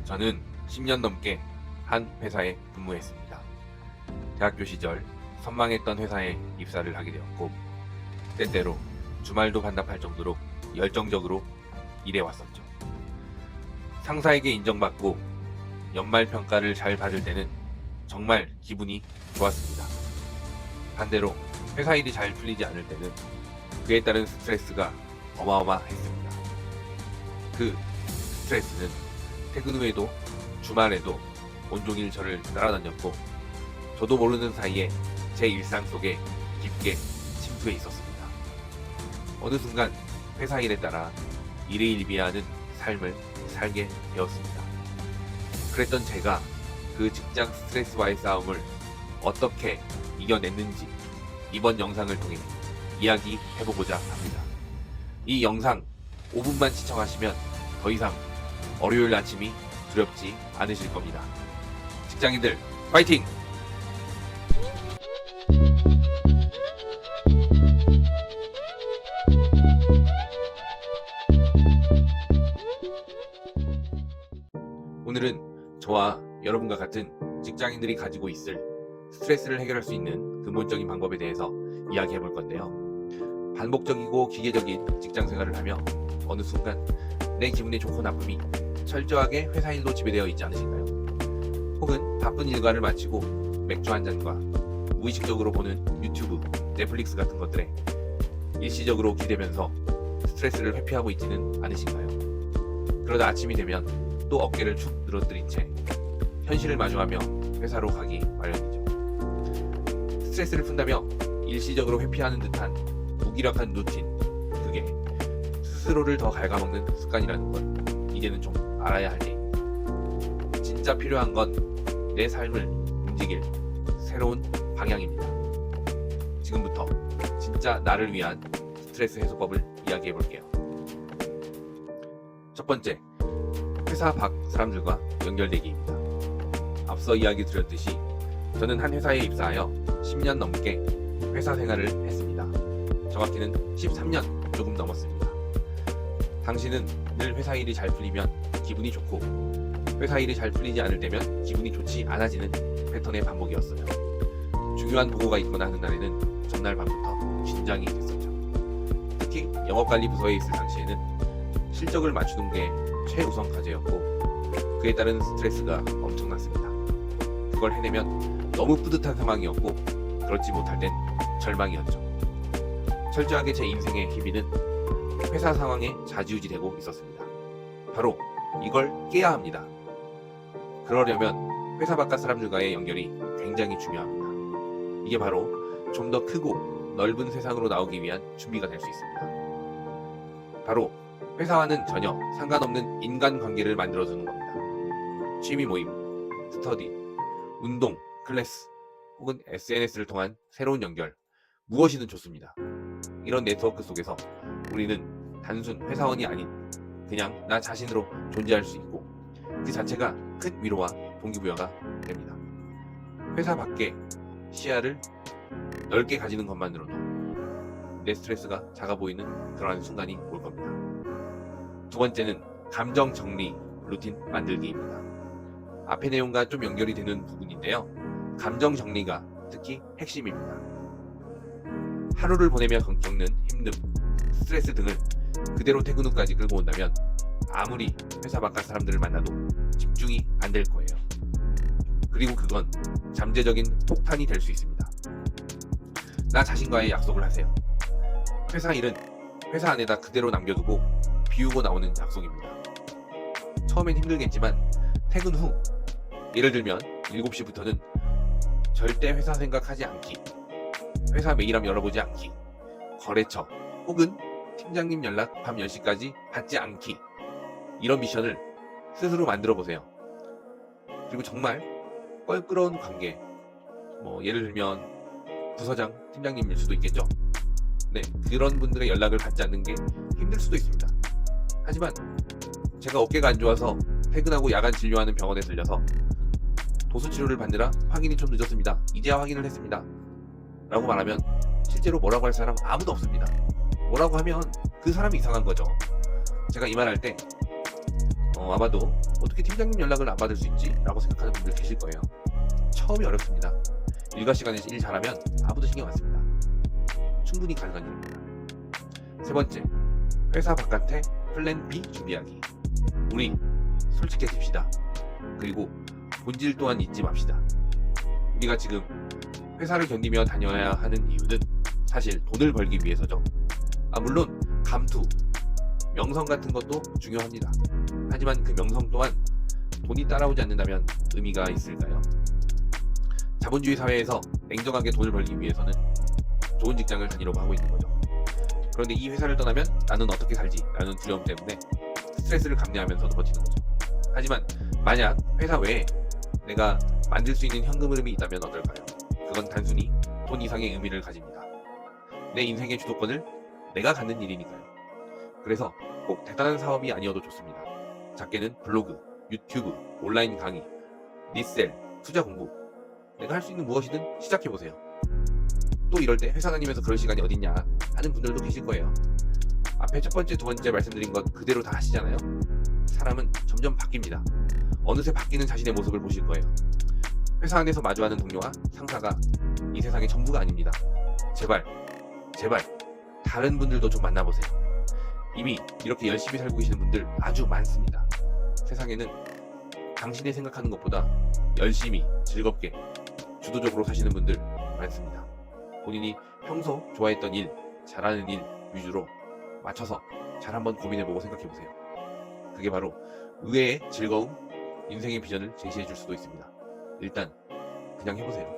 저는 10년 넘게 한 회사에 근무했습니다. 대학교 시절 선망했던 회사에 입사를 하게 되었고, 때때로 주말도 반납할 정도로 열정적으로 일해왔었죠. 상사에게 인정받고 연말 평가를 잘 받을 때는 정말 기분이 좋았습니다. 반대로 회사 일이 잘 풀리지 않을 때는 그에 따른 스트레스가 어마어마했습니다. 그 스트레스는 퇴근 후에도 주말에도 온종일 저를 따라다녔고, 저도 모르는 사이에 제 일상 속에 깊게 침투해 있었습니다. 어느 순간 회사 일에 따라 일희일비하는 삶을 살게 되었습니다. 그랬던 제가 그 직장 스트레스와의 싸움을 어떻게 이겨냈는지 이번 영상을 통해 이야기해보고자 합니다. 이 영상 5분만 시청하시면 더 이상 월요일 아침이 두렵지 않으실 겁니다. 직장인들 파이팅! 오늘은 저와 여러분과 같은 직장인들이 가지고 있을 스트레스를 해결할 수 있는 근본적인 방법에 대해서 이야기해 볼 건데요. 반복적이고 기계적인 직장 생활을 하며 어느 순간 내 기분의 좋고 나쁨이 철저하게 회사 일로 지배되어 있지 않으신가요? 혹은 바쁜 일과를 마치고 맥주 한 잔과 무의식적으로 보는 유튜브, 넷플릭스 같은 것들에 일시적으로 기대면서 스트레스를 회피하고 있지는 않으신가요? 그러다 아침이 되면 또 어깨를 축 늘어뜨린 채 현실을 마주하며 회사로 가기 마련이죠. 스트레스를 푼다며 일시적으로 회피하는 듯한 무기력한 루틴, 그게 스스로를 더 갉아먹는 습관이라는 건 이제는 좀 알아야 할 일입니다. 진짜 필요한 건 내 삶을 움직일 새로운 방향입니다. 지금부터 진짜 나를 위한 스트레스 해소법을 이야기해 볼게요. 첫 번째, 회사 밖 사람들과 연결되기입니다. 앞서 이야기 드렸듯이 저는 한 회사에 입사하여 10년 넘게 회사 생활을 했습니다. 정확히는 13년 조금 넘었습니다. 당시는 늘 회사 일이 잘 풀리면 기분이 좋고, 회사 일이 잘 풀리지 않을 때면 기분이 좋지 않아지는 패턴의 반복이었어요. 중요한 보고가 있거나 하는 날에는 전날 밤부터 긴장이 됐었죠. 특히 영업관리 부서에 있을 당시에는 실적을 맞추는 게 최우선 과제였고, 그에 따른 스트레스가 엄청났습니다. 그걸 해내면 너무 뿌듯한 상황이었고, 그렇지 못할 땐 절망이었죠. 철저하게 제 인생의 희비는 회사 상황에 좌지우지되고 있었습니다. 바로 이걸 깨야 합니다. 그러려면 회사 바깥 사람들과의 연결이 굉장히 중요합니다. 이게 바로 좀 더 크고 넓은 세상으로 나오기 위한 준비가 될 수 있습니다. 바로 회사와는 전혀 상관없는 인간관계를 만들어주는 겁니다. 취미 모임, 스터디, 운동, 클래스, 혹은 SNS를 통한 새로운 연결, 무엇이든 좋습니다. 이런 네트워크 속에서 우리는 단순 회사원이 아닌 그냥 나 자신으로 존재할 수 있고, 그 자체가 큰 위로와 동기부여가 됩니다. 회사 밖에 시야를 넓게 가지는 것만으로도 내 스트레스가 작아 보이는 그러한 순간이 올 겁니다. 두 번째는 감정 정리 루틴 만들기입니다. 앞의 내용과 좀 연결이 되는 부분인데요. 감정 정리가 특히 핵심입니다. 하루를 보내며 겪는 힘듦, 스트레스 등을 그대로 퇴근 후까지 끌고 온다면 아무리 회사 바깥 사람들을 만나도 집중이 안 될 거예요. 그리고 그건 잠재적인 폭탄이 될 수 있습니다. 나 자신과의 약속을 하세요. 회사 일은 회사 안에다 그대로 남겨두고 비우고 나오는 약속입니다. 처음엔 힘들겠지만 퇴근 후, 예를 들면 7시부터는 절대 회사 생각하지 않기, 회사 메일 열어보지 않기, 거래처 혹은 팀장님 연락 밤 10시까지 받지 않기, 이런 미션을 스스로 만들어 보세요. 그리고 정말 껄끄러운 관계, 예를 들면 부서장, 팀장님일 수도 있겠죠. 네, 그런 분들의 연락을 받지 않는 게 힘들 수도 있습니다. 하지만 제가 어깨가 안 좋아서 퇴근하고 야간 진료하는 병원에 들려서 도수 치료를 받느라 확인이 좀 늦었습니다. 이제야 확인을 했습니다. 라고 말하면 실제로 뭐라고 할 사람 아무도 없습니다. 뭐라고 하면 그 사람이 이상한 거죠. 제가 이 말 할 때 아마도 어떻게 팀장님 연락을 안 받을 수 있지? 라고 생각하는 분들 계실 거예요. 처음이 어렵습니다. 일과 시간에서 일 잘하면 아무도 신경 안 씁니다. 충분히 가능한 일입니다. 세 번째, 회사 바깥에 플랜 B 준비하기. 우리 솔직해집시다. 그리고 본질 또한 잊지 맙시다. 우리가 지금 회사를 견디며 다녀야 하는 이유는 사실 돈을 벌기 위해서죠. 물론 감투, 명성 같은 것도 중요합니다. 하지만 그 명성 또한 돈이 따라오지 않는다면 의미가 있을까요? 자본주의 사회에서 냉정하게 돈을 벌기 위해서는 좋은 직장을 다니려고 하고 있는 거죠. 그런데 이 회사를 떠나면 나는 어떻게 살지? 라는 두려움 때문에 스트레스를 감내하면서도 버티는 거죠. 하지만 만약 회사 외에 내가 만들 수 있는 현금 흐름이 있다면 어떨까요? 그건 단순히 돈 이상의 의미를 가집니다. 내 인생의 주도권을 내가 갖는 일이니까요. 그래서 꼭 대단한 사업이 아니어도 좋습니다. 작게는 블로그, 유튜브, 온라인 강의, 리셀, 투자 공부, 내가 할 수 있는 무엇이든 시작해보세요. 또 이럴 때 회사 다니면서 그럴 시간이 어딨냐 하는 분들도 계실 거예요. 앞에 첫 번째, 두 번째 말씀드린 것 그대로 다 하시잖아요. 사람은 점점 바뀝니다. 어느새 바뀌는 자신의 모습을 보실 거예요. 회사 안에서 마주하는 동료와 상사가 이 세상의 전부가 아닙니다. 제발 다른 분들도 좀 만나보세요. 이미 이렇게 열심히 살고 계시는 분들 아주 많습니다. 세상에는 당신이 생각하는 것보다 열심히 즐겁게 주도적으로 사시는 분들 많습니다. 본인이 평소 좋아했던 일, 잘하는 일 위주로 맞춰서 잘 한번 고민해보고 생각해보세요. 그게 바로 의외의 즐거움, 인생의 비전을 제시해줄 수도 있습니다. 일단 그냥 해보세요.